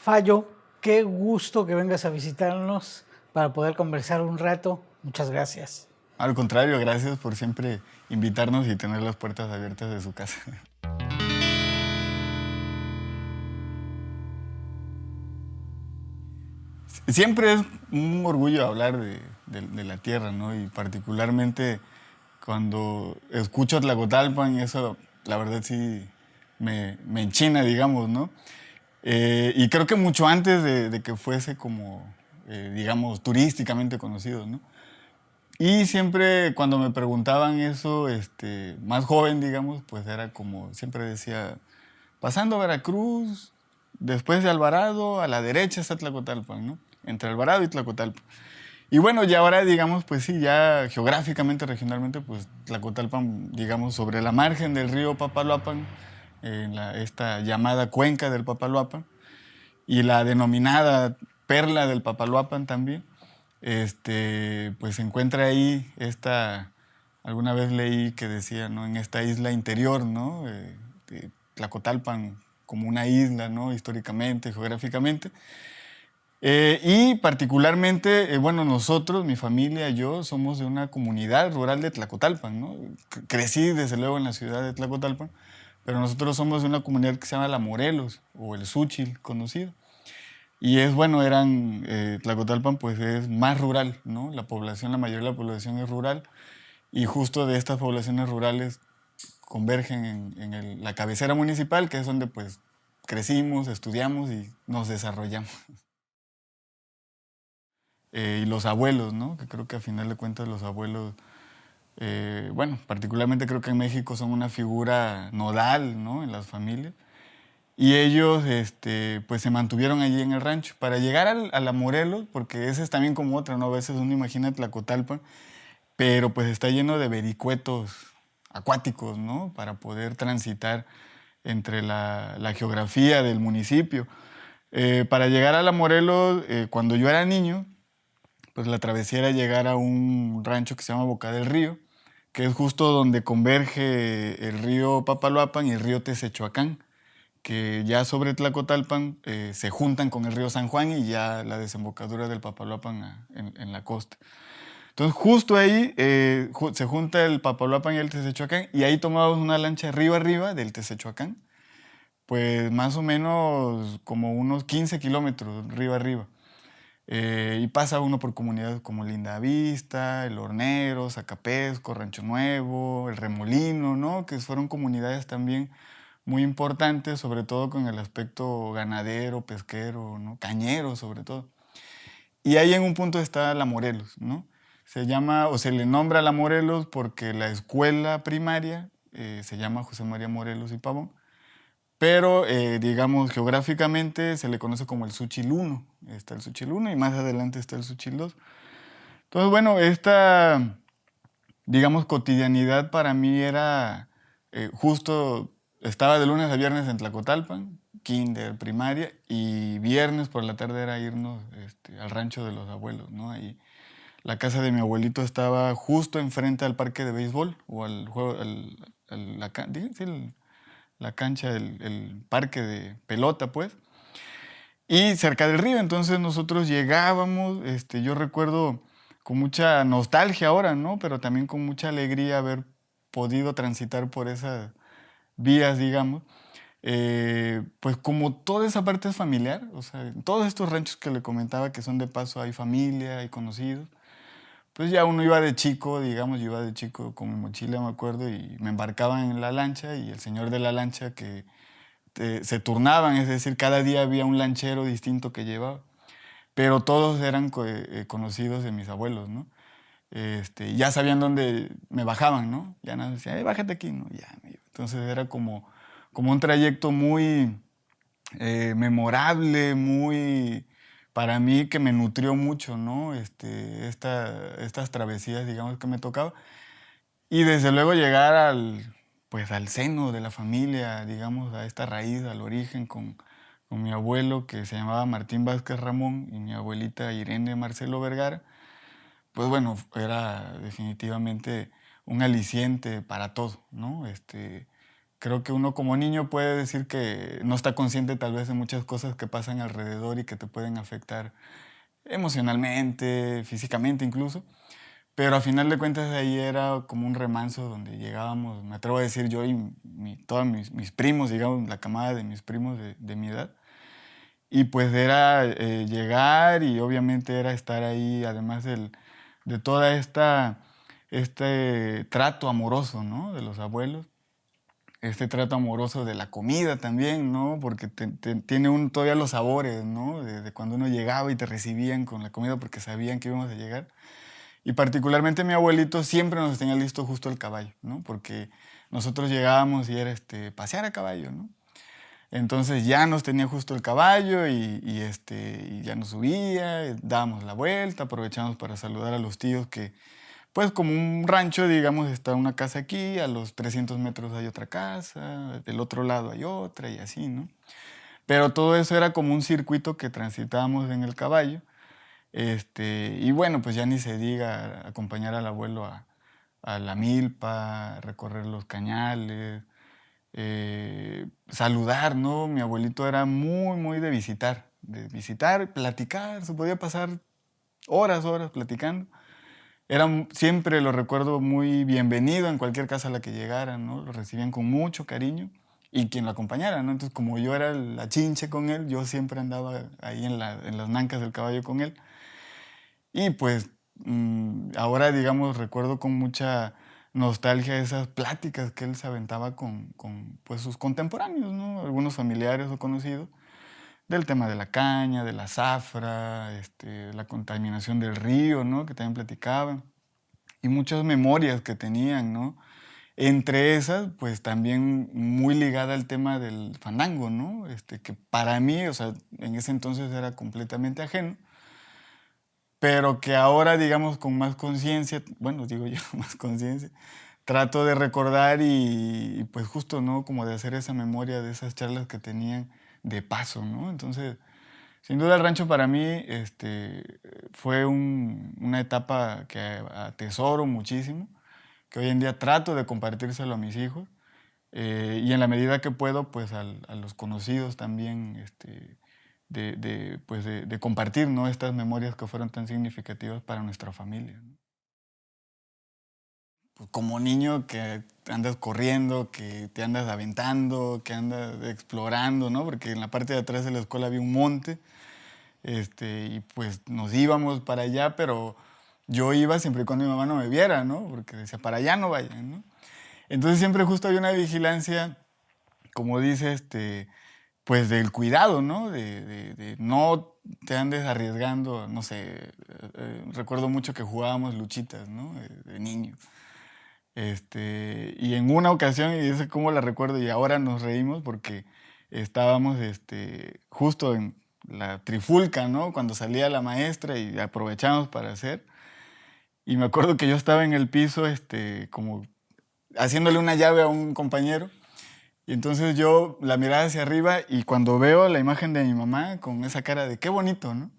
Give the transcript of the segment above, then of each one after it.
Fallo, qué gusto que vengas a visitarnos para poder conversar un rato. Muchas gracias. Al contrario, gracias por siempre invitarnos y tener las puertas abiertas de su casa. Siempre es un orgullo hablar de la tierra, ¿no? Y particularmente cuando escucho Tlacotalpan, eso la verdad sí me enchina, digamos, ¿no? Y creo que mucho antes de que fuese como, digamos, turísticamente conocido, ¿no? Y siempre cuando me preguntaban eso, más joven, digamos, pues era como, siempre decía, pasando Veracruz, después de Alvarado, a la derecha está Tlacotalpan, ¿no? Entre Alvarado y Tlacotalpan. Y bueno, ya ahora, digamos, pues sí, ya geográficamente, regionalmente, pues Tlacotalpan, digamos, sobre la margen del río Papaloapan, en esta llamada cuenca del Papaloapan, y la denominada perla del Papaloapan también, pues se encuentra ahí alguna vez leí que decía, ¿no? En esta isla interior, ¿no? Tlacotalpan como una isla, ¿no? Históricamente, geográficamente. Y particularmente, bueno, nosotros, mi familia, yo, somos de una comunidad rural de Tlacotalpan, ¿no? Crecí desde luego en la ciudad de Tlacotalpan, pero nosotros somos de una comunidad que se llama La Morelos, o el Xúchil conocido. Y es, bueno, Tlacotalpan pues es más rural, ¿no? La población, la mayoría de la población es rural, y justo de estas poblaciones rurales convergen en la cabecera municipal, que es donde pues crecimos, estudiamos y nos desarrollamos. Y los abuelos, ¿no? Que creo que a final de cuentas los abuelos, bueno, particularmente creo que en México son una figura nodal, ¿no? En las familias. Y ellos, pues se mantuvieron allí en el rancho. Para llegar a la Morelos, porque esa es también como otra, ¿no? A veces uno imagina Tlacotalpan, pero pues está lleno de vericuetos acuáticos, ¿no? Para poder transitar entre la geografía del municipio. Para llegar a la Morelos, cuando yo era niño, pues la travesía era llegar a un rancho que se llama Boca del Río, que es justo donde converge el río Papaloapan y el río Tezechuacán, que ya sobre Tlacotalpan se juntan con el río San Juan y ya la desembocadura del Papaloapan en la costa. Entonces justo ahí se junta el Papaloapan y el Tezechuacán, y ahí tomamos una lancha río arriba del Tezechuacán, pues más o menos como unos 15 kilómetros río arriba. Y pasa uno por comunidades como Lindavista, El Hornero, Zacapesco, Rancho Nuevo, El Remolino, ¿no? Que fueron comunidades también muy importantes, sobre todo con el aspecto ganadero, pesquero, ¿no? Cañero sobre todo. Y ahí en un punto está La Morelos, ¿no? Se llama, o se le nombra La Morelos porque la escuela primaria se llama José María Morelos y Pavón, pero digamos geográficamente se le conoce como el Xúchil 1. Está el Xúchil 1 y más adelante está el Xúchil 2. Entonces, bueno, esta, digamos, cotidianidad para mí era justo, estaba de lunes a viernes en Tlacotalpan, kinder, primaria, y viernes por la tarde era irnos al rancho de los abuelos, ¿no? Ahí la casa de mi abuelito estaba justo enfrente al parque de béisbol, o al juego, la cancha, el parque de pelota, pues, y cerca del río. Entonces nosotros llegábamos, yo recuerdo con mucha nostalgia ahora, ¿no? Pero también con mucha alegría haber podido transitar por esas vías, digamos. Pues como toda esa parte es familiar, o sea, en todos estos ranchos que le comentaba que son de paso hay familia, hay conocidos, pues ya uno iba de chico, digamos, yo iba de chico con mi mochila, me acuerdo, y me embarcaban en la lancha, y el señor de la lancha que se turnaban, es decir, cada día había un lanchero distinto que llevaba, pero todos eran conocidos de mis abuelos, ¿no? Ya sabían dónde me bajaban, ¿no? Ya nada, decían, bájate aquí, ¿no? Ya me iba. Entonces era como un trayecto muy memorable, muy, para mí, que me nutrió mucho, ¿no? Estas travesías, digamos, que me tocaba. Y desde luego llegar pues al seno de la familia, digamos, a esta raíz, al origen, con mi abuelo que se llamaba Martín Vázquez Ramón y mi abuelita Irene Marcelo Vergara, pues bueno, era definitivamente un aliciente para todo, ¿no? creo que uno como niño puede decir que no está consciente tal vez de muchas cosas que pasan alrededor y que te pueden afectar emocionalmente, físicamente incluso. Pero a final de cuentas ahí era como un remanso donde llegábamos, me atrevo a decir yo y todos mis primos, digamos, la camada de mis primos de mi edad. Y pues era llegar y obviamente era estar ahí, además de toda este trato amoroso, ¿no? De los abuelos, este trato amoroso de la comida también, ¿no? Porque tiene todavía los sabores, ¿no? De cuando uno llegaba y te recibían con la comida porque sabían que íbamos a llegar. Y particularmente mi abuelito siempre nos tenía listo justo el caballo, ¿no? Porque nosotros llegábamos y era pasear a caballo, ¿no? Entonces ya nos tenía justo el caballo y ya nos subía, dábamos la vuelta, aprovechamos para saludar a los tíos que, pues como un rancho, digamos, está una casa aquí, a los 300 metros hay otra casa, del otro lado hay otra y así, ¿no? Pero todo eso era como un circuito que transitábamos en el caballo. Y bueno, pues ya ni se diga acompañar al abuelo a la milpa, recorrer los cañales, saludar, ¿no? Mi abuelito era muy, muy de visitar, platicar, se podía pasar horas platicando. Siempre lo recuerdo muy bienvenido en cualquier casa a la que llegara, ¿no? Lo recibían con mucho cariño y quien lo acompañara, ¿no? Entonces, como yo era la chinche con él, yo siempre andaba ahí en las nancas del caballo con él. Y pues ahora, digamos, recuerdo con mucha nostalgia esas pláticas que él se aventaba con pues, sus contemporáneos, ¿no? Algunos familiares o conocidos, del tema de la caña, de la zafra, la contaminación del río, ¿no? Que también platicaban, y muchas memorias que tenían, ¿no? Entre esas, pues también muy ligada al tema del fandango, ¿no? Que para mí, o sea, en ese entonces era completamente ajeno, pero que ahora, digamos, con más conciencia, bueno, digo yo, más conciencia, trato de recordar y, pues justo, ¿no? Como de hacer esa memoria de esas charlas que tenían de paso, ¿no? Entonces, sin duda el rancho para mí fue una etapa que atesoro muchísimo, que hoy en día trato de compartírselo a mis hijos, y en la medida que puedo, pues a los conocidos también, pues de compartir, ¿no? Estas memorias que fueron tan significativas para nuestra familia, ¿no? Pues como niño que andas corriendo, que te andas aventando, que andas explorando, ¿no? Porque en la parte de atrás de la escuela había un monte, y pues nos íbamos para allá, pero yo iba siempre y cuando mi mamá no me viera, ¿no? Porque decía, para allá no vayan, ¿no? Entonces siempre justo había una vigilancia, como dice, pues del cuidado, ¿no? De no te andes arriesgando, no sé, recuerdo mucho que jugábamos luchitas, ¿no? De niños. Y en una ocasión, y eso cómo la recuerdo, y ahora nos reímos porque estábamos justo en la trifulca, ¿no? Cuando salía la maestra y aprovechamos para hacer. Y me acuerdo que yo estaba en el piso, como haciéndole una llave a un compañero. Y entonces yo la miraba hacia arriba y cuando veo la imagen de mi mamá con esa cara de qué bonito, ¿no?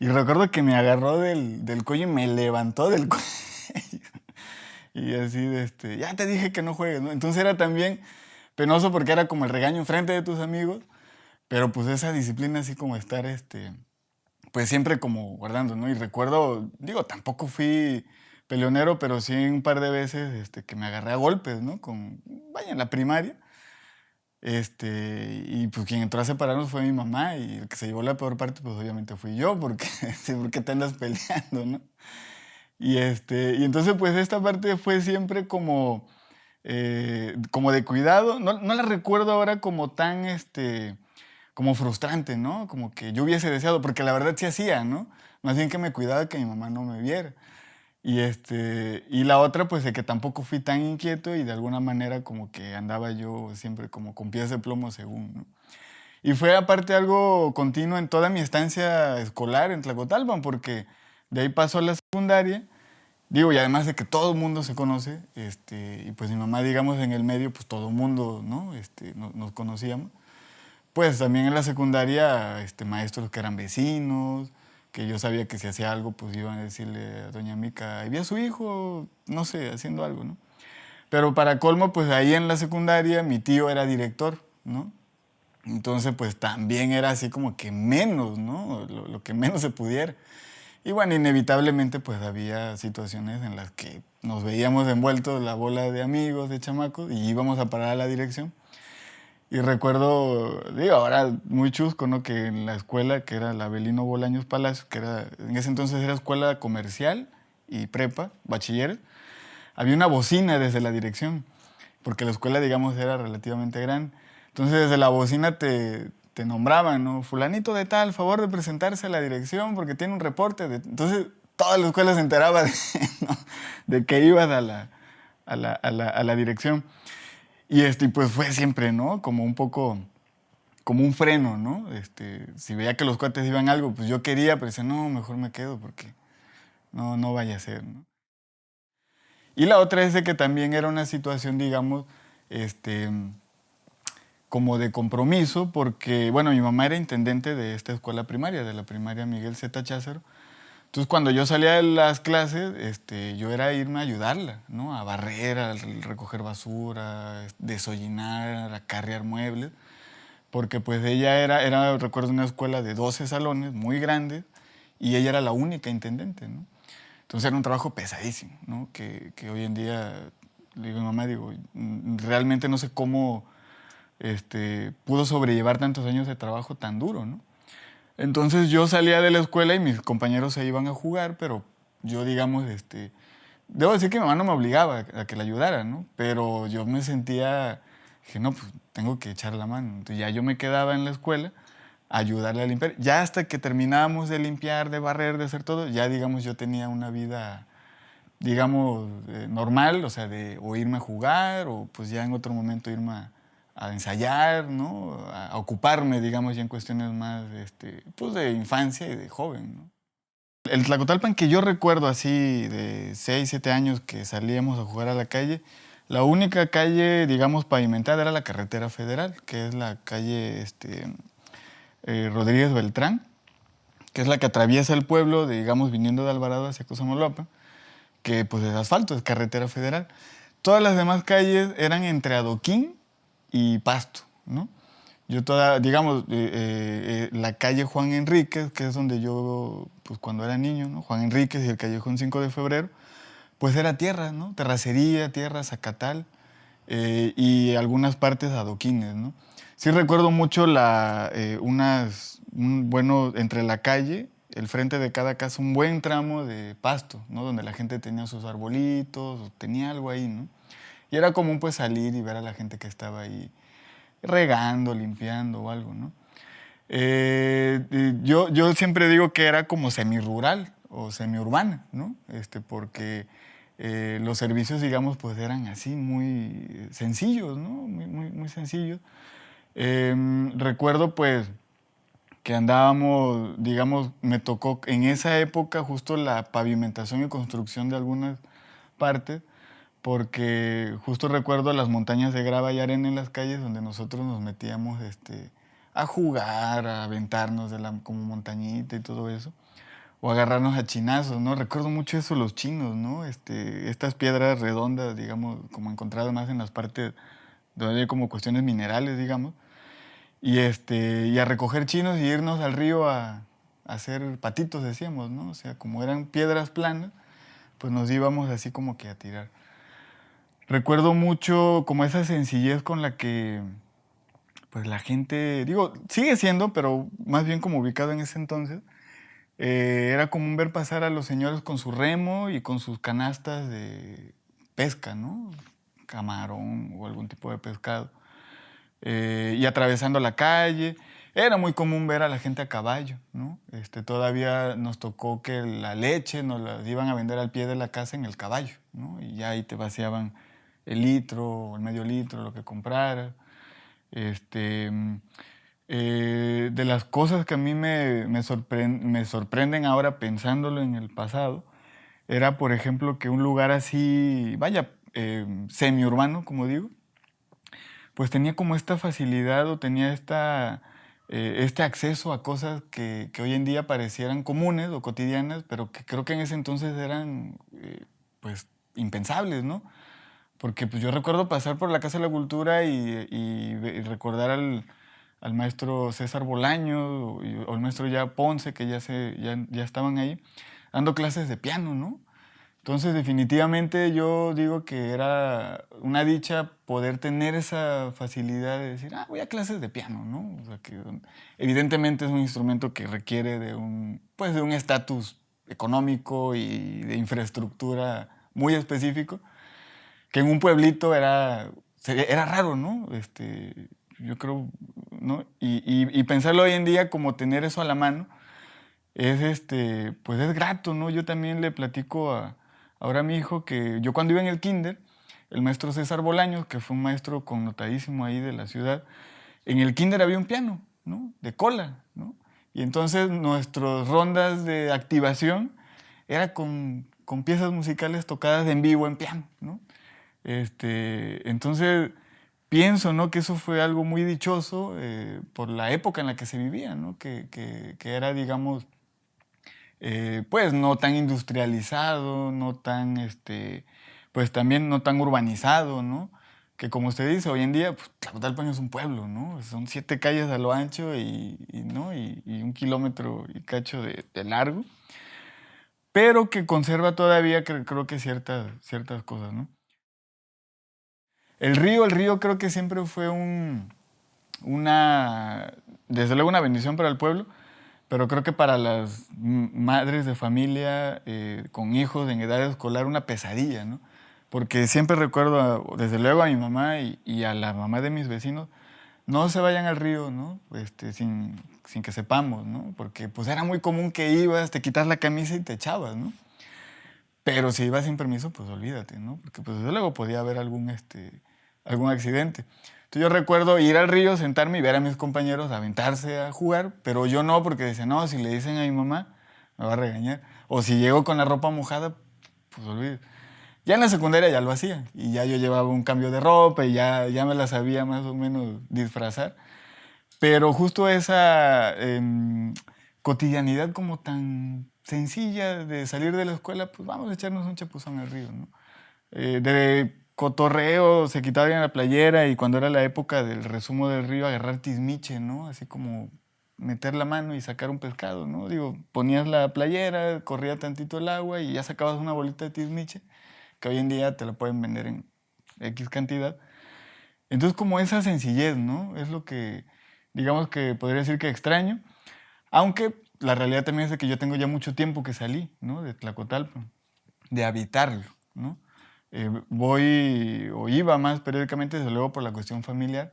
Y recuerdo que me agarró del cuello y me levantó del cuello. Y así ya te dije que no juegues, ¿no? Entonces era también penoso porque era como el regaño enfrente de tus amigos, pero pues esa disciplina así como estar, pues siempre como guardando, ¿no? Y recuerdo, digo, tampoco fui peleonero, pero sí un par de veces que me agarré a golpes, ¿no? Vaya, en la primaria. Y pues quien entró a separarnos fue mi mamá y el que se llevó la peor parte pues obviamente fui yo porque, sí, porque te andas peleando, ¿no? Y entonces pues esta parte fue siempre como de cuidado, no la recuerdo ahora como tan, como frustrante, ¿no? Como que yo hubiese deseado, porque la verdad sí hacía, ¿no? Más bien que me cuidaba que mi mamá no me viera. Y la otra, pues, de que tampoco fui tan inquieto y de alguna manera como que andaba yo siempre como con pies de plomo según, ¿no? Y fue aparte algo continuo en toda mi estancia escolar en Tlacotalpan, porque de ahí pasó a la secundaria, digo, y además de que todo el mundo se conoce, y pues mi mamá, digamos, en el medio, pues todo el mundo, ¿no? Nos conocíamos. Pues también en la secundaria, maestros que eran vecinos, que yo sabía que si hacía algo, pues iban a decirle a doña Mica, ahí vi a su hijo, no sé, haciendo algo, ¿no? Pero para colmo, pues ahí en la secundaria mi tío era director, ¿no? Entonces, pues también era así como que menos, ¿no? Lo que menos se pudiera. Y bueno, inevitablemente pues había situaciones en las que nos veíamos envueltos la bola de amigos, de chamacos, y íbamos a parar a la dirección. Y recuerdo, digo, ahora muy chusco, ¿no? Que en la escuela, que era la Avelino Bolaños Palacio, que era, en ese entonces era escuela comercial y prepa, bachilleres, había una bocina desde la dirección, porque la escuela, digamos, era relativamente grande. Entonces, desde la bocina te nombraban, ¿no? Fulanito de tal, favor de presentarse a la dirección porque tiene un reporte. Entonces, toda la escuela se enteraba de, ¿no? de que ibas a la dirección. Y pues fue siempre, ¿no? Como un poco, como un freno, ¿no? Si veía que los cuates iban a algo, pues yo quería, pero decía, no, mejor me quedo porque no vaya a ser, ¿no? Y la otra es de que también era una situación, digamos, como de compromiso, porque, bueno, mi mamá era intendente de esta escuela primaria, de la primaria Miguel Z. Chácero. Entonces, cuando yo salía de las clases, yo era irme a ayudarla, ¿no? A barrer, a recoger basura, desollinar, a carrear muebles, porque pues ella recuerdo, una escuela de 12 salones, muy grande, y ella era la única intendente, ¿no? Entonces era un trabajo pesadísimo, ¿no? Que hoy en día, le digo a mi mamá, digo, realmente no sé cómo pudo sobrellevar tantos años de trabajo tan duro, ¿no? Entonces yo salía de la escuela y mis compañeros se iban a jugar, pero yo, digamos, debo decir que mi mamá no me obligaba a que la ayudara, ¿no? Pero yo me sentía, dije, no, pues tengo que echar la mano. Entonces ya yo me quedaba en la escuela a ayudarle a limpiar. Ya hasta que terminábamos de limpiar, de barrer, de hacer todo, ya, digamos, yo tenía una vida, digamos, normal, o sea, o irme a jugar, o pues ya en otro momento irme a ensayar, ¿no? A ocuparme, digamos, ya en cuestiones más, pues de infancia y de joven, ¿no? El Tlacotalpan que yo recuerdo así de 6, 7 años que salíamos a jugar a la calle, la única calle, digamos, pavimentada era la carretera federal, que es la calle Rodríguez Beltrán, que es la que atraviesa el pueblo, digamos, viniendo de Alvarado hacia Cosamaloapan, que pues es asfalto, es carretera federal. Todas las demás calles eran entre adoquín y pasto, ¿no? Digamos, la calle Juan Enríquez, que es donde yo, pues cuando era niño, ¿no? Juan Enríquez y el callejón 5 de febrero, pues era tierra, ¿no? Terracería, tierra, zacatal, y algunas partes adoquines, ¿no? Sí recuerdo mucho bueno, entre la calle, el frente de cada casa, un buen tramo de pasto, ¿no? Donde la gente tenía sus arbolitos, tenía algo ahí, ¿no? Y era común pues salir y ver a la gente que estaba ahí regando, limpiando o algo, ¿no? Yo siempre digo que era como semirural o semiurbana, ¿no? Porque los servicios, digamos, pues eran así muy sencillos, ¿no? Muy sencillos. Recuerdo pues que andábamos, digamos, me tocó en esa época justo la pavimentación y construcción de algunas partes, porque justo recuerdo las montañas de grava y arena en las calles donde nosotros nos metíamos a jugar, a aventarnos como montañita y todo eso, o agarrarnos a chinazos, ¿no? Recuerdo mucho eso, los chinos, ¿no? Estas piedras redondas, digamos, como encontradas más en las partes donde hay como cuestiones minerales, digamos, y a recoger chinos y irnos al río a hacer patitos, decíamos, ¿no? O sea, como eran piedras planas, pues nos íbamos así como que a tirar. Recuerdo mucho como esa sencillez con la que pues la gente, digo, sigue siendo, pero más bien como ubicado en ese entonces, era común ver pasar a los señores con su remo y con sus canastas de pesca, ¿no? Camarón o algún tipo de pescado. Y atravesando la calle. Era muy común ver a la gente a caballo, ¿no? Todavía nos tocó que la leche nos la iban a vender al pie de la casa en el caballo, ¿no? Y ya ahí te vaciaban el litro o el medio litro, lo que compraras. De las cosas que a mí me sorprenden ahora pensándolo en el pasado, era, por ejemplo, que un lugar así, vaya, semiurbano, como digo, pues tenía como esta facilidad o tenía este acceso a cosas que hoy en día parecieran comunes o cotidianas, pero que creo que en ese entonces eran, pues, impensables, ¿no? Porque pues yo recuerdo pasar por la Casa de la Cultura y recordar al maestro César Bolaño o el maestro ya Ponce, que ya estaban ahí, dando clases de piano, ¿no? Entonces, definitivamente yo digo que era una dicha poder tener esa facilidad de decir, voy a clases de piano, ¿no? O sea, que evidentemente es un instrumento que requiere pues, de un estatus económico y de infraestructura muy específico, que en un pueblito era raro, ¿no? Yo creo, ¿no? Y pensarlo hoy en día como tener eso a la mano pues es grato, ¿no? Yo también le platico ahora a mi hijo que yo cuando iba en el kinder, el maestro César Bolaños, que fue un maestro connotadísimo ahí de la ciudad, en el kinder había un piano, ¿no? De cola, ¿no? Y entonces nuestras rondas de activación era con piezas musicales tocadas en vivo en piano, ¿no? Entonces pienso, ¿no? Que eso fue algo muy dichoso por la época en la que se vivía, ¿no? Que era, digamos, pues no tan industrializado, no tan, pues también no tan urbanizado, ¿no? Que como usted dice, hoy en día, pues Tlacotalpan es un pueblo, ¿no? Son 7 calles a lo ancho ¿no? y 1 kilómetro y cacho de largo, pero que conserva todavía, creo que ciertas cosas, ¿no? El río creo que siempre fue desde luego una bendición para el pueblo, pero creo que para las madres de familia con hijos en edad escolar una pesadilla, ¿no? Porque siempre recuerdo, desde luego a mi mamá y a la mamá de mis vecinos, no se vayan al río, ¿no? Sin que sepamos, ¿no? Porque pues era muy común que ibas, te quitas la camisa y te echabas, ¿no? Pero si ibas sin permiso, pues olvídate, ¿no? Porque pues desde luego podía haber algún accidente. Entonces yo recuerdo ir al río, sentarme y ver a mis compañeros aventarse a jugar, pero yo no, porque decía, no, si le dicen a mi mamá, me va a regañar. O si llego con la ropa mojada, pues olvídate. Ya en la secundaria ya lo hacía, y ya yo llevaba un cambio de ropa y ya me la sabía más o menos disfrazar. Pero justo esa cotidianidad como tan sencilla de salir de la escuela, pues vamos a echarnos un chapuzón al río, ¿no? De cotorreo, se quitaban la playera y cuando era la época del resumo del río, agarrar tizmiche, ¿no? Así como meter la mano y sacar un pescado, ¿no? Digo, ponías la playera, corría tantito el agua y ya sacabas una bolita de tizmiche, que hoy en día te la pueden vender en X cantidad. Entonces, como esa sencillez, ¿no? Es lo que, digamos que podría decir que extraño, aunque la realidad también es de que yo tengo ya mucho tiempo que salí, ¿no? De Tlacotalpan, de habitarlo, ¿no? Voy o iba más periódicamente, desde luego por la cuestión familiar,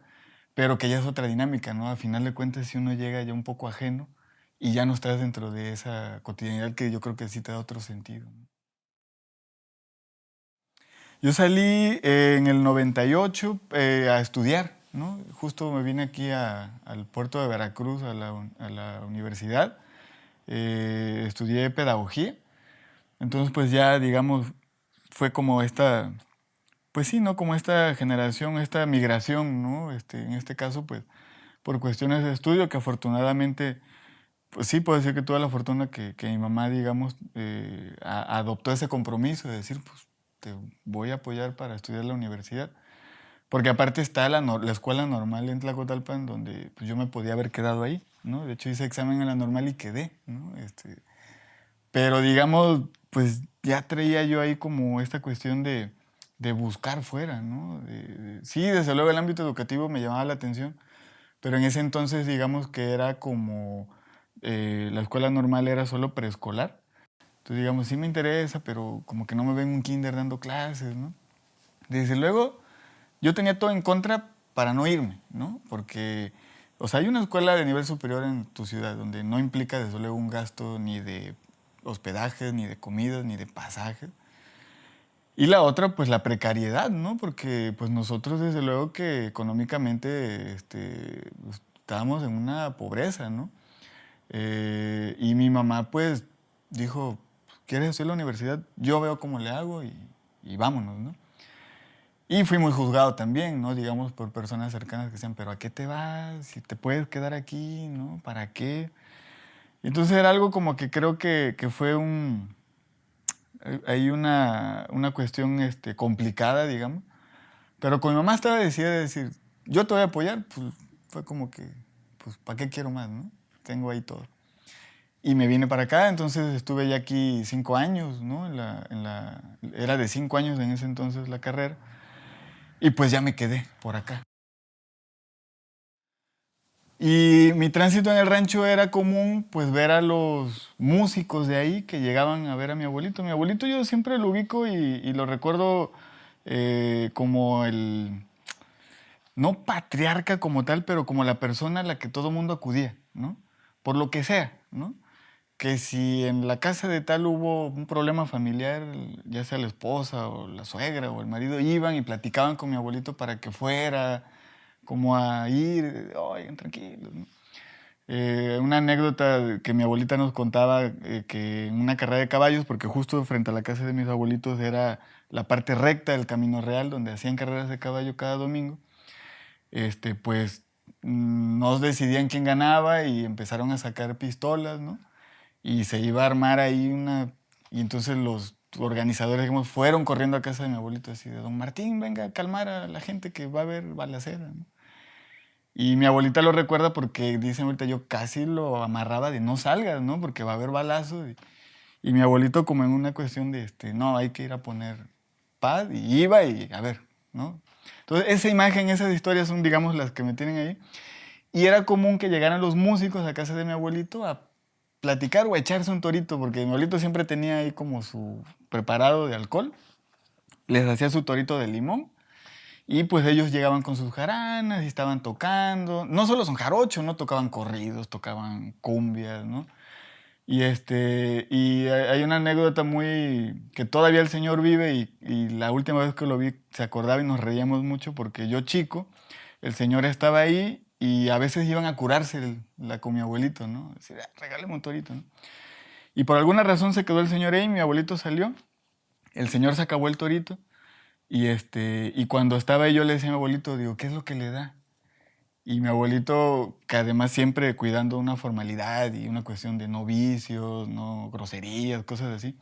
pero que ya es otra dinámica, ¿no? A final de cuentas, si uno llega ya un poco ajeno y ya no estás dentro de esa cotidianidad que yo creo que sí te da otro sentido, ¿no? Yo salí en el 98 a estudiar, ¿no? Justo me vine aquí al puerto de Veracruz, a la universidad. Estudié pedagogía. Entonces, pues ya, digamos, fue como pues sí, ¿no? Como esta generación, esta migración, ¿no? En este caso, pues, por cuestiones de estudio que afortunadamente, pues sí, puedo decir que tuve la fortuna que mi mamá, digamos, adoptó ese compromiso de decir, pues, te voy a apoyar para estudiar la universidad. Porque aparte está la escuela normal en Tlacotalpan, donde pues, yo me podía haber quedado ahí, ¿no? De hecho, hice examen en la normal y quedé, ¿no? Pero digamos, pues ya traía yo ahí como esta cuestión de buscar fuera, ¿no? Sí, desde luego el ámbito educativo me llamaba la atención, pero en ese entonces digamos que era como la escuela normal era solo preescolar. Entonces digamos, sí me interesa, pero como que no me ven un kinder dando clases, ¿no? Desde luego, yo tenía todo en contra para no irme, ¿no? Porque, o sea, hay una escuela de nivel superior en tu ciudad donde no implica desde luego un gasto ni de hospedajes, ni de comidas, ni de pasajes. Y la otra, pues la precariedad, ¿no? Porque pues nosotros desde luego que económicamente pues, estábamos en una pobreza, ¿no? Y mi mamá pues dijo, ¿quieres estudiar la universidad? Yo veo cómo le hago y vámonos, ¿no? Y fui muy juzgado también, ¿no? Digamos, por personas cercanas que decían, pero ¿a qué te vas? Si te puedes quedar aquí, ¿no? ¿Para qué? Entonces era algo como que creo que fue hay una cuestión complicada, digamos, Pero con mi mamá estaba decidida de decir, yo te voy a apoyar, pues fue como que, pues, ¿para qué quiero más, no? Tengo ahí todo. Y me vine para acá, entonces estuve ya aquí 5 años, ¿no? Era de 5 años en ese entonces la carrera. Y pues ya me quedé por acá. Y mi tránsito en el rancho era común, pues ver a los músicos de ahí que llegaban a ver a mi abuelito. Mi abuelito yo siempre lo ubico y lo recuerdo como el, no patriarca como tal, pero como la persona a la que todo mundo acudía, ¿no? Por lo que sea, ¿no? Que si en la casa de tal hubo un problema familiar, ya sea la esposa o la suegra o el marido, iban y platicaban con mi abuelito para que fuera, como a ir, oigan, tranquilos, ¿no? Una anécdota que mi abuelita nos contaba, que en una carrera de caballos, porque justo frente a la casa de mis abuelitos era la parte recta del Camino Real, donde hacían carreras de caballo cada domingo, pues nos decidían quién ganaba y empezaron a sacar pistolas, ¿no? Y se iba a armar ahí una... Y entonces los organizadores, digamos, fueron corriendo a casa de mi abuelito así de, don Martín, venga a calmar a la gente que va a haber balacera, ¿no? Y mi abuelita lo recuerda porque dice ahorita yo casi lo amarraba de no salgas, ¿no? Porque va a haber balazos. Y mi abuelito como en una cuestión de, no, hay que ir a poner paz. Y iba y a ver, ¿no? Entonces esa imagen, esas historias son, digamos, las que me tienen ahí. Y era común que llegaran los músicos a casa de mi abuelito a platicar o a echarse un torito, porque mi abuelito siempre tenía ahí como su preparado de alcohol. Les hacía su torito de limón. Y pues ellos llegaban con sus jaranas y estaban tocando. No solo son jarochos, ¿no? Tocaban corridos, tocaban cumbias, ¿no? Y hay una anécdota muy... que todavía el señor vive y la última vez que lo vi se acordaba y nos reíamos mucho porque yo chico, el señor estaba ahí y a veces iban a curarse con mi abuelito, ¿no? Decir, regáleme un torito, ¿no? Y por alguna razón se quedó el señor ahí, mi abuelito salió, el señor se acabó el torito y cuando estaba ahí yo le decía a mi abuelito, digo, ¿qué es lo que le da? Y mi abuelito, que además siempre cuidando una formalidad y una cuestión de no vicios, no groserías, cosas así.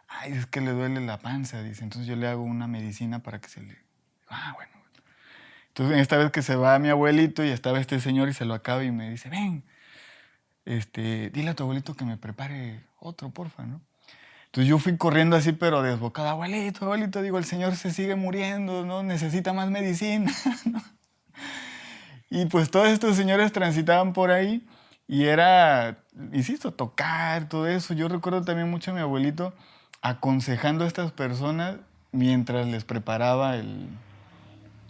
Ay, es que le duele la panza, dice. Entonces yo le hago una medicina para que se le... Ah, bueno. Entonces esta vez que se va mi abuelito y estaba este señor y se lo acaba y me dice, ven, dile a tu abuelito que me prepare otro, porfa, ¿no? Entonces yo fui corriendo así, pero desbocado. Abuelito, abuelito, digo, el señor se sigue muriendo, ¿no? Necesita más medicina. Y pues todos estos señores transitaban por ahí y era, insisto, tocar, todo eso. Yo recuerdo también mucho a mi abuelito aconsejando a estas personas mientras les preparaba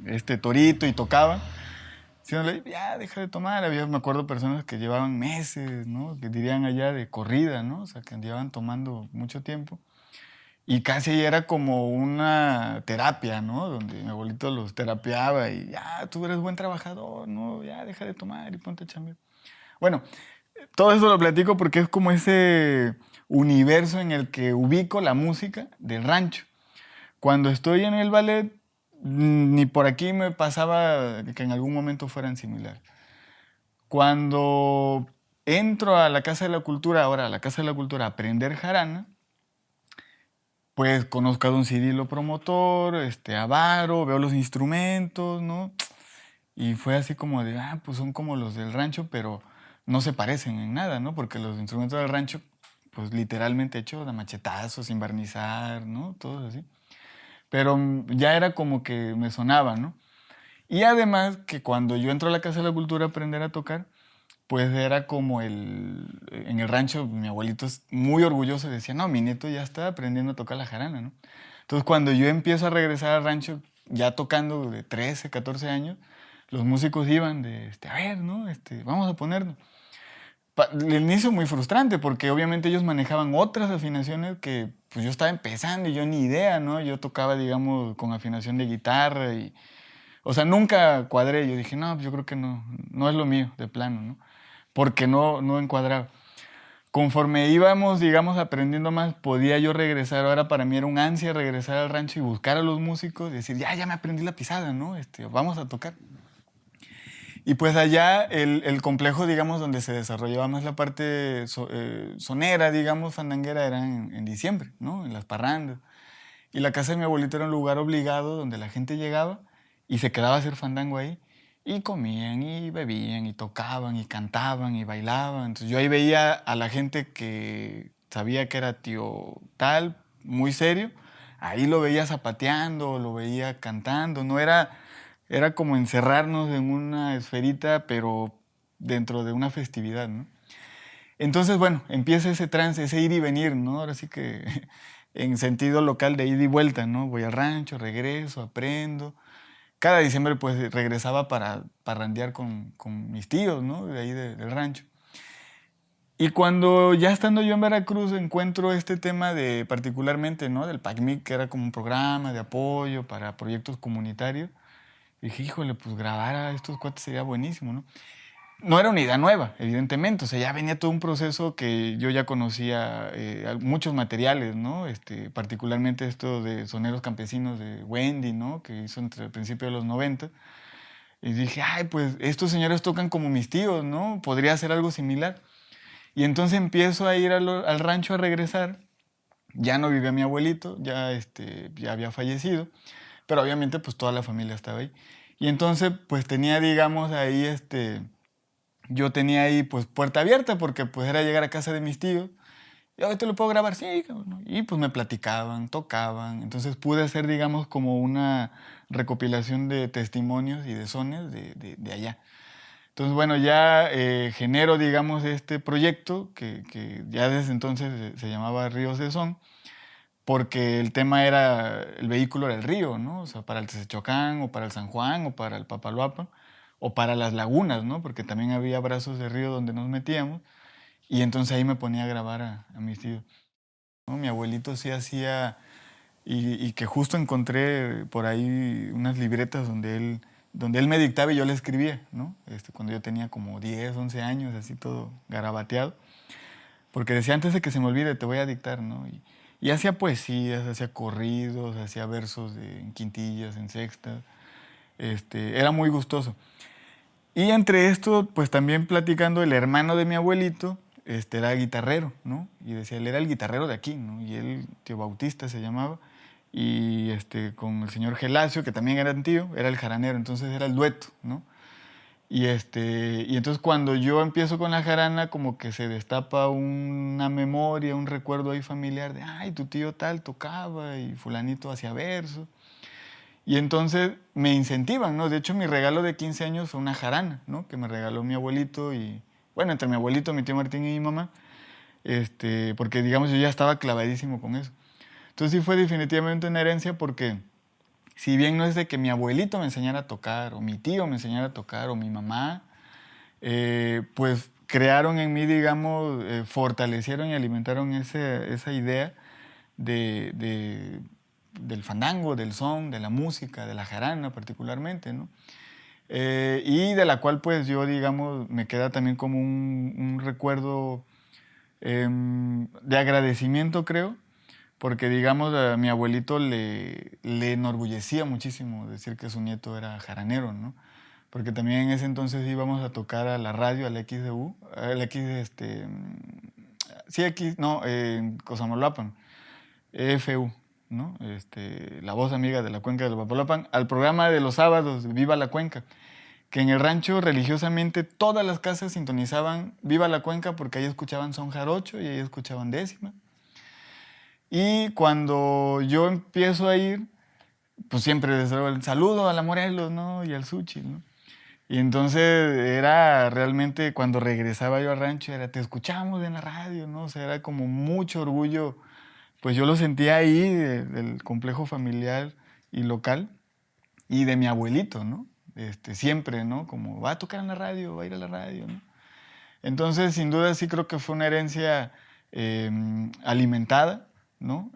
este torito y tocaba, diciéndole, ya, deja de tomar. Me acuerdo personas que llevaban meses, ¿no? Que dirían allá de corrida, ¿no? O sea, que llevaban tomando mucho tiempo. Y casi era como una terapia, ¿no? Donde mi abuelito los terapiaba y ya, tú eres buen trabajador, ¿no? Ya, deja de tomar y ponte a chambear. Bueno, todo eso lo platico porque es como ese universo en el que ubico la música del rancho. Cuando estoy en el ballet, ni por aquí me pasaba que en algún momento fueran similares. Cuando entro a la Casa de la Cultura, ahora a la Casa de la Cultura, a aprender jarana, pues conozco a don Cirilo promotor, a Varo, veo los instrumentos, ¿no? Y fue así como de, pues son como los del rancho, pero no se parecen en nada, ¿no? Porque los instrumentos del rancho, pues literalmente hechos de machetazos, sin barnizar, ¿no? Todo así. Pero ya era como que me sonaba, ¿no? Y además que cuando yo entro a la Casa de la Cultura a aprender a tocar, pues era como en el rancho, mi abuelito es muy orgulloso y decía, no, mi nieto ya está aprendiendo a tocar la jarana, ¿no? Entonces cuando yo empiezo a regresar al rancho, ya tocando de 13, 14 años, los músicos iban de, a ver, ¿no? Vamos a ponernos. El inicio muy frustrante porque obviamente ellos manejaban otras afinaciones que pues yo estaba empezando y yo ni idea, ¿no? Yo tocaba, digamos, con afinación de guitarra y... O sea, nunca cuadré. Yo dije, no, pues yo creo que no es lo mío, de plano, ¿no? Porque no encuadraba. Conforme íbamos, digamos, aprendiendo más, podía yo regresar. Ahora para mí era un ansia regresar al rancho y buscar a los músicos y decir, ya me aprendí la pisada, ¿no? Vamos a tocar. Y pues allá el complejo, digamos, donde se desarrollaba más la parte sonera, digamos, fandanguera, era en diciembre, ¿no? En las parrandas. Y la casa de mi abuelito era un lugar obligado donde la gente llegaba y se quedaba a hacer fandango ahí. Y comían, y bebían, y tocaban, y cantaban, y bailaban. Entonces yo ahí veía a la gente que sabía que era tío tal, muy serio. Ahí lo veía zapateando, lo veía cantando. No era, era como encerrarnos en una esferita, pero dentro de una festividad, ¿no? Entonces, bueno, empieza ese trance, ese ir y venir, ¿no? Ahora sí que en sentido local de ida y vuelta, ¿no? Voy al rancho, regreso, aprendo. Cada diciembre pues regresaba para parrandear con mis tíos, ¿no? De ahí del rancho. Y cuando ya estando yo en Veracruz encuentro este tema de particularmente, ¿no? Del PACMIC, que era como un programa de apoyo para proyectos comunitarios. Dije, híjole, pues grabar a estos cuates sería buenísimo, ¿no? No era una idea nueva, evidentemente, o sea, ya venía todo un proceso que yo ya conocía muchos materiales, ¿no? Particularmente esto de Soneros Campesinos de Wendy, ¿no? Que hizo entre el principio de los 90. Y dije, ay, pues estos señores tocan como mis tíos, ¿no? Podría hacer algo similar. Y entonces empiezo a ir al rancho a regresar. Ya no vivía mi abuelito, ya, ya había fallecido, pero obviamente pues toda la familia estaba ahí. Y entonces pues tenía, digamos, ahí, yo tenía ahí pues puerta abierta porque pues era llegar a casa de mis tíos. Y ahorita lo puedo grabar, sí, cabrón. Y pues me platicaban, tocaban. Entonces pude hacer, digamos, como una recopilación de testimonios y de sones de allá. Entonces, bueno, ya genero, digamos, este proyecto que ya desde entonces se llamaba Ríos de Son, porque el tema era, el vehículo era el río, ¿no? O sea, para el Texechocán, o para el San Juan, o para el Papaloapan, o para las lagunas, ¿no? Porque también había brazos de río donde nos metíamos, y entonces ahí me ponía a grabar a mis tíos, ¿no? Mi abuelito sí hacía, y que justo encontré por ahí unas libretas donde él me dictaba y yo le escribía, ¿no? Cuando yo tenía como 10, 11 años, así todo garabateado. Porque decía, antes de que se me olvide, te voy a dictar, ¿no? Y hacía poesías, hacía corridos, hacía versos en quintillas, en sextas. Era muy gustoso. Y entre esto, pues también platicando, el hermano de mi abuelito, era guitarrero, ¿no? Y decía, él era el guitarrero de aquí, ¿no? Y él, tío Bautista se llamaba, y con el señor Gelacio, que también era un tío, era el jaranero, entonces era el dueto, ¿no? Y entonces cuando yo empiezo con la jarana, como que se destapa una memoria, un recuerdo ahí familiar de, ay, tu tío tal tocaba y fulanito hacía verso. Y entonces me incentivan, ¿no? De hecho, mi regalo de 15 años fue una jarana, ¿no? Que me regaló mi abuelito y, bueno, entre mi abuelito, mi tío Martín y mi mamá, porque digamos yo ya estaba clavadísimo con eso. Entonces sí fue definitivamente una herencia porque si bien no es de que mi abuelito me enseñara a tocar, o mi tío me enseñara a tocar, o mi mamá, pues crearon en mí, digamos, fortalecieron y alimentaron esa idea del fandango, del son, de la música, de la jarana particularmente, ¿no? Y de la cual pues yo, digamos, me queda también como un recuerdo de agradecimiento, creo, porque, digamos, a mi abuelito le enorgullecía muchísimo decir que su nieto era jaranero, ¿no? Porque también en ese entonces íbamos a tocar a la radio, al XDU, al X, sí, X, no, en Cosamaloapan, EFU, ¿no? La voz amiga de la cuenca del Papaloapan, al programa de los sábados, Viva la Cuenca, que en el rancho religiosamente todas las casas sintonizaban Viva la Cuenca porque ahí escuchaban son jarocho y ahí escuchaban décima. Y cuando yo empiezo a ir, pues siempre desde luego el saludo a la Morelos, ¿no? Y al Suchi, ¿no? Y entonces era realmente, cuando regresaba yo al rancho, era, te escuchamos en la radio, ¿no? O sea, era como mucho orgullo, pues yo lo sentía ahí, del complejo familiar y local, y de mi abuelito, ¿no? Siempre, ¿no? Como, va a tocar en la radio, va a ir a la radio, ¿no? Entonces, sin duda, sí creo que fue una herencia alimentada, ¿no?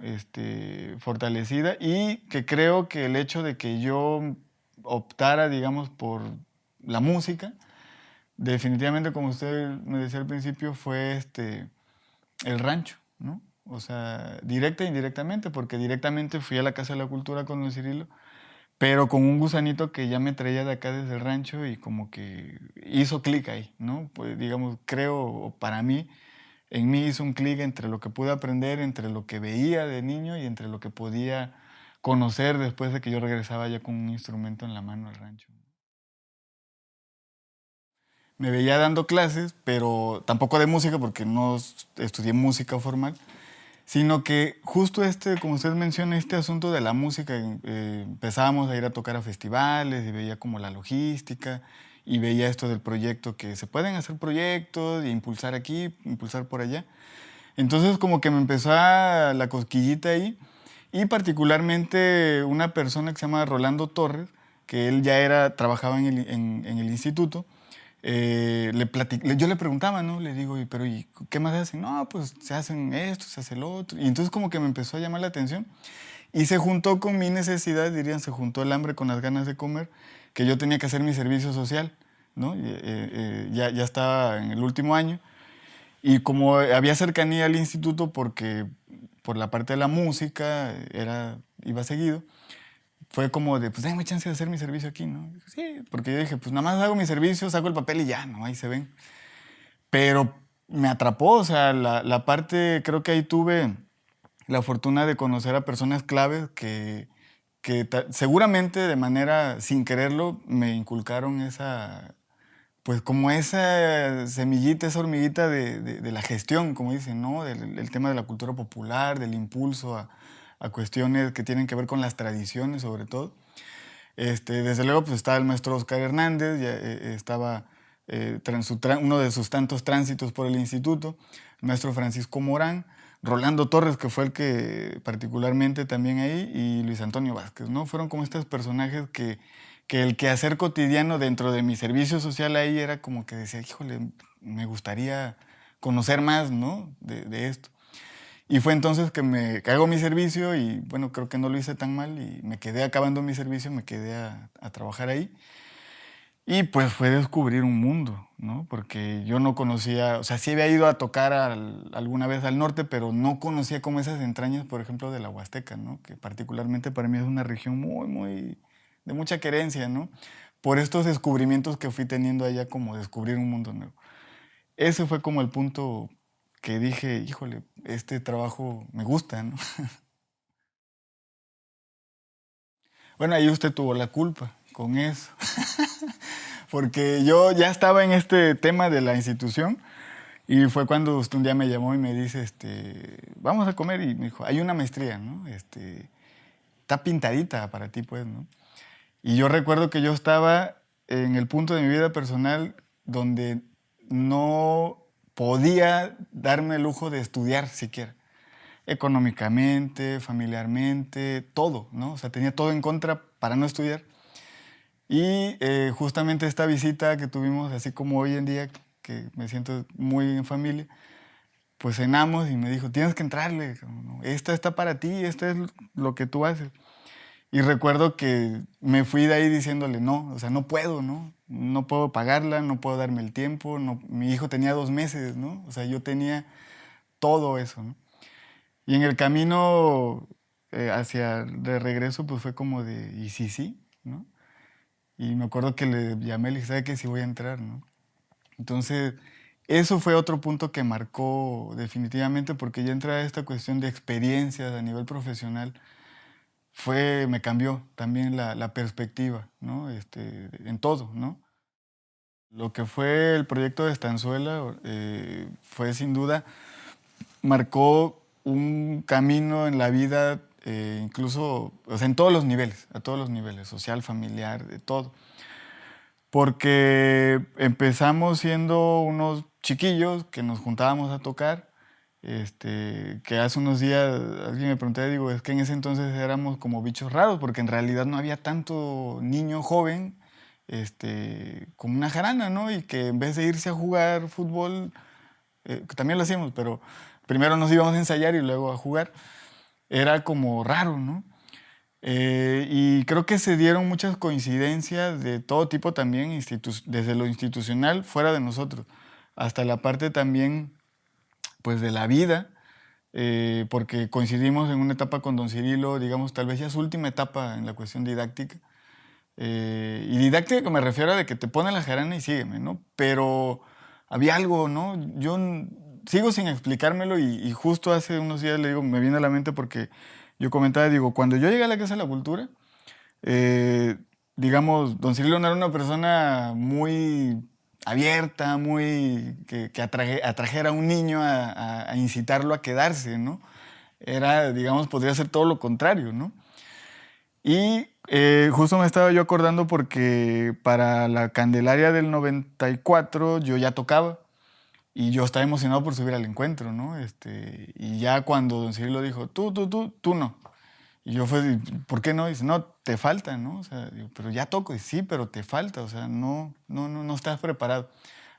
Fortalecida, y que creo que el hecho de que yo optara, digamos, por la música, definitivamente, como usted me decía al principio, fue el rancho, ¿no? O sea, directa e indirectamente, porque directamente fui a la Casa de la Cultura con don Cirilo, pero con un gusanito que ya me traía de acá desde el rancho y como que hizo clic ahí, ¿no? Pues digamos, creo, para mí, en mí hizo un clic entre lo que pude aprender, entre lo que veía de niño y entre lo que podía conocer después de que yo regresaba ya con un instrumento en la mano al rancho. Me veía dando clases, pero tampoco de música porque no estudié música formal, sino que justo como usted menciona, este asunto de la música, empezábamos a ir a tocar a festivales y veía como la logística y veía esto del proyecto, que se pueden hacer proyectos y impulsar aquí, impulsar por allá. Entonces como que me empezó la cosquillita ahí, y particularmente una persona que se llama Rolando Torres, que él ya trabajaba en el instituto. Yo le preguntaba, ¿no? Le digo, pero ¿y qué más hacen? No, pues se hacen esto, se hace lo otro. Y entonces como que me empezó a llamar la atención y se juntó con mi necesidad, dirían, se juntó el hambre con las ganas de comer, que yo tenía que hacer mi servicio social, ¿no? Ya estaba en el último año y como había cercanía al instituto porque por la parte de la música iba seguido, fue como de, pues déjame chance de hacer mi servicio aquí, ¿no? Sí, porque yo dije, pues nada más hago mi servicio, saco el papel y ya, ¿no? Ahí se ven. Pero me atrapó, o sea, la parte, creo que ahí tuve la fortuna de conocer a personas claves que seguramente de manera sin quererlo me inculcaron pues como esa semillita, esa hormiguita de la gestión, como dicen, ¿no? El tema de la cultura popular, del impulso a cuestiones que tienen que ver con las tradiciones, sobre todo. Desde luego, pues estaba el maestro Oscar Hernández, estaba uno de sus tantos tránsitos por el instituto, el maestro Francisco Morán, Rolando Torres, que fue el que particularmente también ahí, y Luis Antonio Vázquez, ¿no? Fueron como estos personajes que el quehacer cotidiano dentro de mi servicio social ahí era como que decía, híjole, me gustaría conocer más, ¿no? de esto. Y fue entonces que hago mi servicio y bueno, creo que no lo hice tan mal y me quedé acabando mi servicio, me quedé a trabajar ahí. Y pues fue descubrir un mundo, ¿no? Porque yo no conocía, o sea, sí había ido a tocar alguna vez al norte, pero no conocía como esas entrañas, por ejemplo, de la Huasteca, ¿no? Que particularmente para mí es una región muy, muy, de mucha querencia, ¿no? Por estos descubrimientos que fui teniendo allá, como descubrir un mundo nuevo. Ese fue como el punto que dije, híjole, este trabajo me gusta, ¿no? Bueno, ahí usted tuvo la culpa con eso. Porque yo ya estaba en este tema de la institución y fue cuando usted un día me llamó y me dice, vamos a comer, y me dijo, hay una maestría, ¿no? Está pintadita para ti, pues, ¿no? Y yo recuerdo que yo estaba en el punto de mi vida personal donde no podía darme el lujo de estudiar siquiera. Económicamente, familiarmente, todo, ¿no? O sea, tenía todo en contra para no estudiar. Y justamente esta visita que tuvimos, así como hoy en día, que me siento muy en familia, pues cenamos y me dijo, tienes que entrarle, ¿no? Esta está para ti, esto es lo que tú haces. Y recuerdo que me fui de ahí diciéndole, no, o sea, no puedo, ¿no? No puedo pagarla, no puedo darme el tiempo, no, mi hijo tenía 2 meses, ¿no? O sea, yo tenía todo eso, ¿no? Y en el camino hacia de regreso, pues fue como de, ¿y sí, ¿no? Y me acuerdo que le llamé y le dije, ¿sabe qué? Sí voy a entrar, ¿no? Entonces, eso fue otro punto que marcó definitivamente, porque ya entrar a esta cuestión de experiencias a nivel profesional, me cambió también la perspectiva, ¿no? En todo, ¿no? Lo que fue el proyecto de Estanzuela fue sin duda, marcó un camino en la vida, incluso, o sea, en todos los niveles, a todos los niveles, social, familiar, de todo. Porque empezamos siendo unos chiquillos que nos juntábamos a tocar, que hace unos días alguien me preguntó, digo, es que en ese entonces éramos como bichos raros, porque en realidad no había tanto niño joven con una jarana, ¿no? Y que en vez de irse a jugar fútbol, que también lo hacíamos, pero primero nos íbamos a ensayar y luego a jugar, era como raro, ¿no? Y creo que se dieron muchas coincidencias de todo tipo también, desde lo institucional, fuera de nosotros, hasta la parte también pues, de la vida, porque coincidimos en una etapa con don Cirilo, digamos, tal vez ya su última etapa en la cuestión didáctica. Y didáctica que me refiero a de que te ponen la jarana y sígueme, ¿no? Pero había algo, ¿no? Yo sigo sin explicármelo y justo hace unos días le digo, me viene a la mente porque yo comentaba, digo, cuando yo llegué a la Casa de la Cultura, digamos, don Cirilo no era una persona muy abierta, muy que atrajera a un niño a incitarlo a quedarse, ¿no? Era, digamos, podría ser todo lo contrario, ¿no? Y justo me estaba yo acordando porque para la Candelaria del 94 yo ya tocaba y yo estaba emocionado por subir al encuentro, ¿no? Y ya cuando don Cirilo dijo, tú no. Y yo fue, ¿por qué no? Dice, no, te falta, ¿no? O sea, digo, pero ya toco. Y sí, pero te falta, o sea, no estás preparado.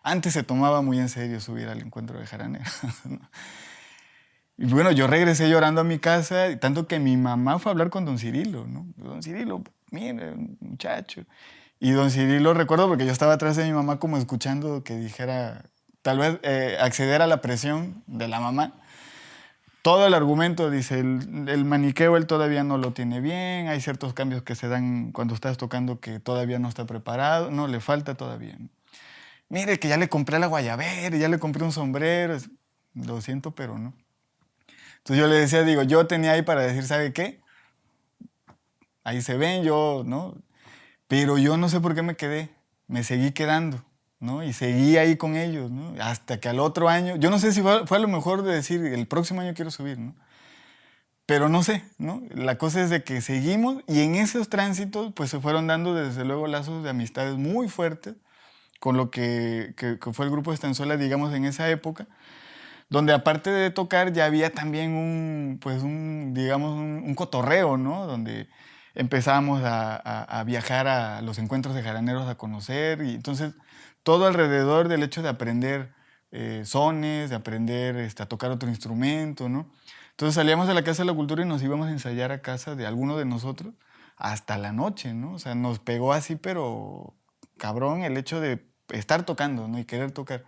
Antes se tomaba muy en serio subir al encuentro de jaranero. Y bueno, yo regresé llorando a mi casa, tanto que mi mamá fue a hablar con don Cirilo, ¿no? Don Cirilo, mire, muchacho. Y don Cirilo, recuerdo porque yo estaba atrás de mi mamá como escuchando que dijera, tal vez acceder a la presión de la mamá. Todo el argumento, dice, el maniqueo él todavía no lo tiene bien, hay ciertos cambios que se dan cuando estás tocando que todavía no está preparado, no, le falta todavía, ¿no? Mire que ya le compré la guayabera, ya le compré un sombrero, lo siento, pero no. Entonces yo le decía, digo, yo tenía ahí para decir, ¿sabe qué? Ahí se ven, yo, ¿no? Pero yo no sé por qué me quedé, me seguí quedando, ¿no? Y seguí ahí con ellos, ¿no? Hasta que al otro año, yo no sé si fue a lo mejor de decir, el próximo año quiero subir, ¿no? Pero no sé, ¿no? La cosa es de que seguimos y en esos tránsitos pues se fueron dando desde luego lazos de amistades muy fuertes con lo que fue el grupo de Estanzuela, digamos, en esa época, donde aparte de tocar ya había también digamos, un cotorreo, ¿no? Donde empezábamos a viajar a los encuentros de jaraneros a conocer y entonces todo alrededor del hecho de aprender sones, de aprender a tocar otro instrumento, ¿no? Entonces salíamos de la Casa de la Cultura y nos íbamos a ensayar a casa de alguno de nosotros hasta la noche, ¿no? O sea, nos pegó así, pero cabrón, el hecho de estar tocando, ¿no? Y querer tocar.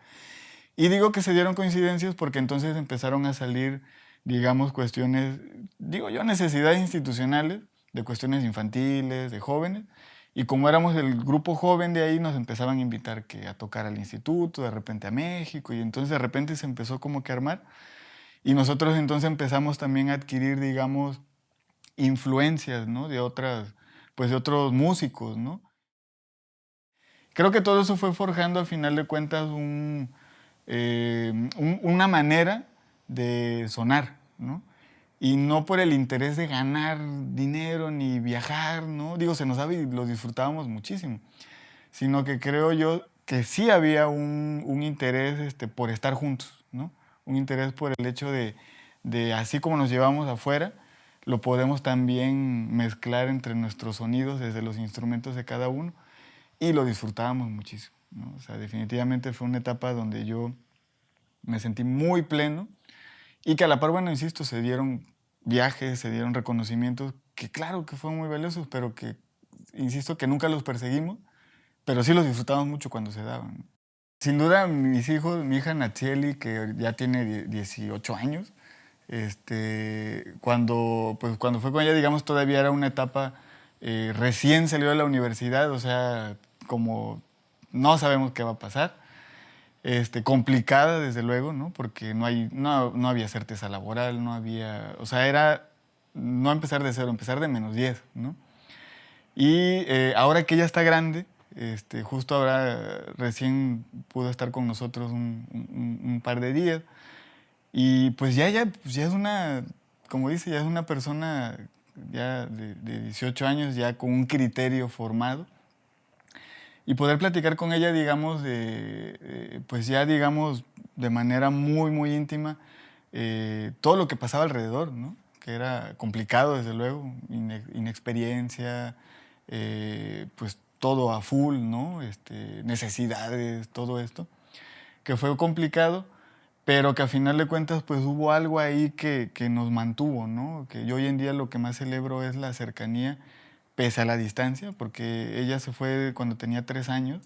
Y digo que se dieron coincidencias porque entonces empezaron a salir, digamos, cuestiones, digo yo, necesidades institucionales, de cuestiones infantiles, de jóvenes. Y como éramos el grupo joven de ahí, nos empezaban a invitar que a tocar al instituto, de repente a México, y entonces de repente se empezó como que a armar. Y nosotros entonces empezamos también a adquirir, digamos, influencias, ¿no? De otras, pues de otros músicos, ¿no? Creo que todo eso fue forjando, a final de cuentas, una manera de sonar, ¿no? Y no por el interés de ganar dinero ni viajar, ¿no? Digo, se nos sabe y lo disfrutábamos muchísimo, sino que creo yo que sí había un interés por estar juntos, ¿no? Un interés por el hecho de así como nos llevamos afuera, lo podemos también mezclar entre nuestros sonidos desde los instrumentos de cada uno y lo disfrutábamos muchísimo, ¿no? O sea, definitivamente fue una etapa donde yo me sentí muy pleno y que a la par, bueno, insisto, se dieron viajes, se dieron reconocimientos que claro que fueron muy valiosos, pero que, insisto, que nunca los perseguimos, pero sí los disfrutamos mucho cuando se daban. Sin duda, mis hijos, mi hija Natsieli, que ya tiene 18 años, cuando fue con ella, digamos, todavía era una etapa, recién salió de la universidad, o sea, como no sabemos qué va a pasar. Complicada, desde luego, ¿no? Porque no había certeza laboral, no había, o sea, era no empezar de cero, empezar de -10, ¿no? Y ahora que ella está grande, justo ahora recién pudo estar con nosotros un par de días, y pues ya es una, como dice, ya es una persona ya de 18 años, ya con un criterio formado, y poder platicar con ella, digamos, pues ya, digamos, de manera muy, muy íntima, todo lo que pasaba alrededor, ¿no? Que era complicado, desde luego, inexperiencia, pues todo a full, ¿no? Necesidades, todo esto, que fue complicado, pero que a final de cuentas, pues hubo algo ahí que nos mantuvo, ¿no? Que yo hoy en día lo que más celebro es la cercanía, pese a la distancia, porque ella se fue cuando tenía 3 años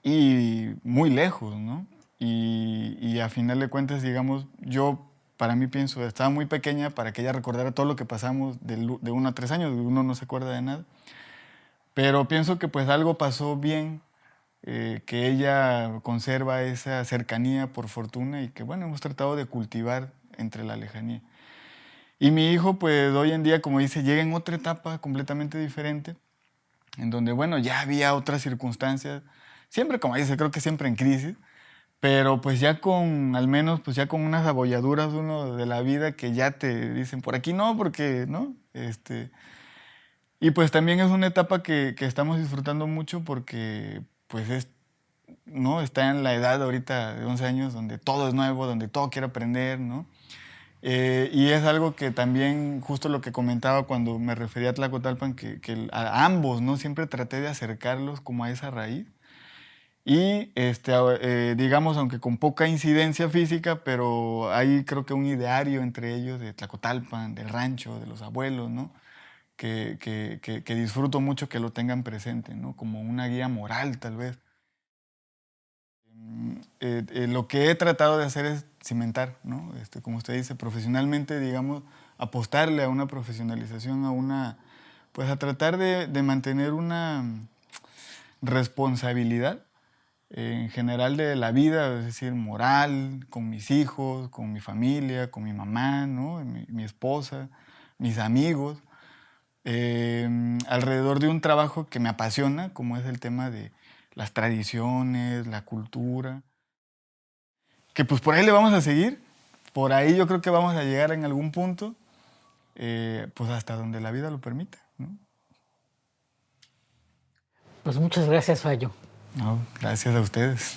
y muy lejos, ¿no? Y a final de cuentas, digamos, yo para mí pienso, estaba muy pequeña para que ella recordara todo lo que pasamos de 1 a 3 años, uno no se acuerda de nada, pero pienso que pues algo pasó bien, que ella conserva esa cercanía por fortuna y que bueno, hemos tratado de cultivar entre la lejanía. Y mi hijo, pues hoy en día, como dice, llega en otra etapa completamente diferente, en donde, bueno, ya había otras circunstancias, siempre, como dice, creo que siempre en crisis, pero pues ya con, al menos, pues ya con unas abolladuras uno de la vida que ya te dicen, por aquí no, porque, ¿no? Y pues también es una etapa que estamos disfrutando mucho porque, pues ¿no? Está en la edad ahorita de 11 años donde todo es nuevo, donde todo quiere aprender, ¿no? Y es algo que también, justo lo que comentaba cuando me refería a Tlacotalpan, que a ambos, ¿no? Siempre traté de acercarlos como a esa raíz. Y, digamos, aunque con poca incidencia física, pero hay creo que un ideario entre ellos de Tlacotalpan, del rancho, de los abuelos, ¿no? Que disfruto mucho que lo tengan presente, ¿no? Como una guía moral, tal vez. Lo que he tratado de hacer es cimentar, ¿no? Como usted dice, profesionalmente, digamos, apostarle a una profesionalización, pues a tratar de mantener una responsabilidad en general de la vida, es decir, moral, con mis hijos, con mi familia, con mi mamá, ¿no? Mi esposa, mis amigos, alrededor de un trabajo que me apasiona, como es el tema de las tradiciones, la cultura, que pues por ahí le vamos a seguir, por ahí yo creo que vamos a llegar en algún punto, pues hasta donde la vida lo permita, ¿no? Pues muchas gracias, Fallo. No, gracias a ustedes.